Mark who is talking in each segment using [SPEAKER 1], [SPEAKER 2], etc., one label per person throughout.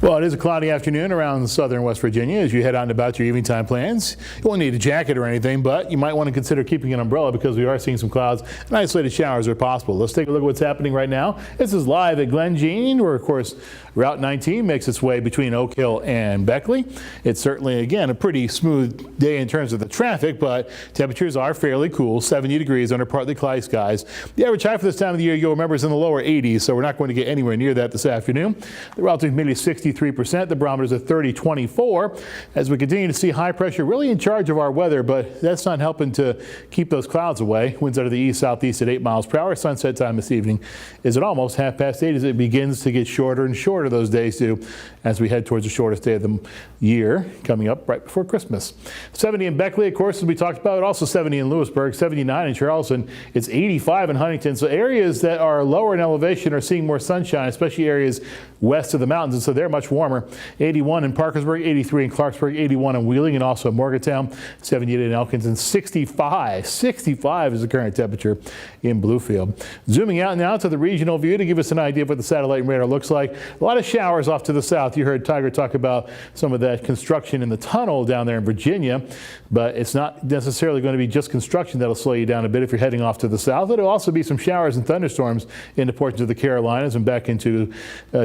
[SPEAKER 1] Well, it is a cloudy afternoon around southern West Virginia as you head on about your evening time plans. You won't need a jacket or anything, but you might want to consider keeping an umbrella because we are seeing some clouds and isolated showers are possible. Let's take a look at what's happening right now. This is live at Glen Jean, where, of course, Route 19 makes its way between Oak Hill and Beckley. It's certainly, again, a pretty smooth day in terms of the traffic, but temperatures are fairly cool, 70 degrees under partly cloudy skies. The average high for this time of the year, you'll remember, is in the lower 80s, so we're not going to get anywhere near that this afternoon. The relative humidity is 63%. The barometer is at 30.24. As we continue to see high pressure really in charge of our weather, but that's not helping to keep those clouds away. Winds out of the east-southeast at 8 miles per hour. Sunset time this evening is at almost 8:30 as it begins to get shorter and shorter those days do as we head towards the shortest day of the year coming up right before Christmas. 70 in Beckley, of course, as we talked about, also 70 in Lewisburg, 79 in Charleston. It's 85 in Huntington. So areas that are lower in elevation are seeing more sunshine, especially areas west of the mountains, and so they're much warmer. 81 in Parkersburg, 83 in Clarksburg, 81 in Wheeling and also Morgantown, 78 in Elkins, and 65 is the current temperature in Bluefield. Zooming out now to the regional view to give us an idea of what the satellite radar looks like. A lot of showers off to the south. You heard Tiger talk about some of that construction in the tunnel down there in Virginia, but it's not necessarily going to be just construction that'll slow you down a bit if you're heading off to the south. There'll also be some showers and thunderstorms into portions of the Carolinas and back into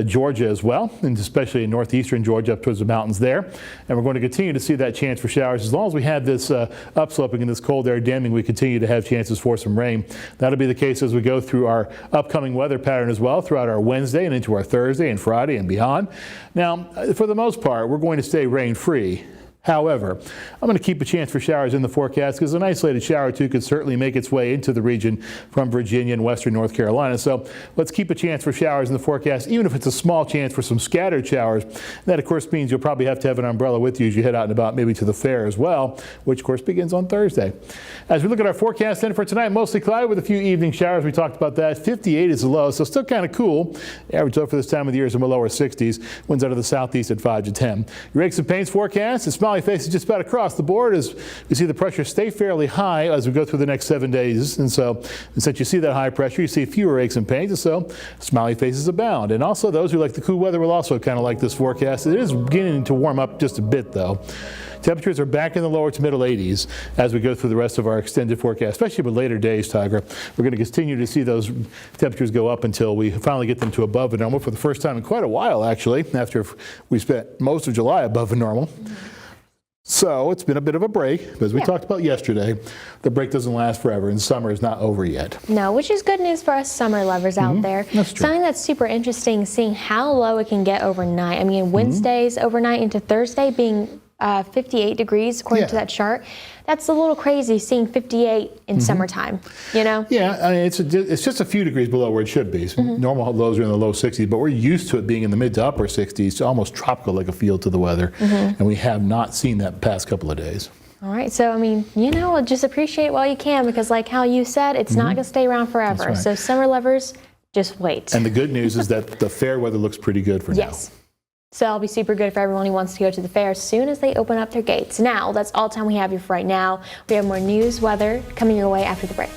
[SPEAKER 1] Georgia as well, and especially in northeastern Georgia up towards the mountains there. And we're going to continue to see that chance for showers. As long as we have this upsloping and this cold air damming, we continue to have chances for some rain. That'll be the case as we go through our upcoming weather pattern as well throughout our Wednesday and into our Thursday and Friday and beyond. Now, for the most part, we're going to stay rain-free. However, I'm going to keep a chance for showers in the forecast because an isolated shower or two could certainly make its way into the region from Virginia and western North Carolina. So let's keep a chance for showers in the forecast, even if it's a small chance for some scattered showers. That, of course, means you'll probably have to have an umbrella with you as you head out and about, maybe to the fair as well, which, of course, begins on Thursday. As we look at our forecast then for tonight, mostly cloudy with a few evening showers. We talked about that. 58 is the low, so still kind of cool. The average low for this time of the year is in the lower 60s. Winds out of the southeast at 5 to 10. Your Rakes and Paints forecast, it's smiley faces just about across the board as we see the pressure stay fairly high as we go through the next 7 days. And so since you see that high pressure, you see fewer rakes and paints, and so smiley faces abound. And also those who like the cool weather will also kind of like this forecast. It is beginning to warm up just a bit though. Temperatures are back in the lower to middle 80s as we go through the rest of our extended forecast, especially with later days, Tiger. We're going to continue to see those temperatures go up until we finally get them to above the normal for the first time in quite a while, actually, after we spent most of July above the normal. So it's been a bit of a break, but as we talked about yesterday, the break doesn't last forever and summer is not over yet. No, which is good news for us summer lovers out there. That's true. Something that's super interesting, seeing how low it can get overnight. I mean, Wednesdays overnight into Thursday being 58 degrees according to that chart. That's a little crazy seeing 58 in summertime, you know? Yeah, I mean, it's just a few degrees below where it should be. So normal lows are in the low 60s, but we're used to it being in the mid to upper 60s, almost tropical like a feel to the weather. And we have not seen that the past couple of days. All right, so I mean, you know, just appreciate it while you can because like how you said, it's not going to stay around forever. Right. So summer lovers, just wait. And the good news is that the fair weather looks pretty good for now. So that'll be super good for everyone who wants to go to the fair as soon as they open up their gates. Now, that's all the time we have here for right now. We have more news, weather coming your way after the break.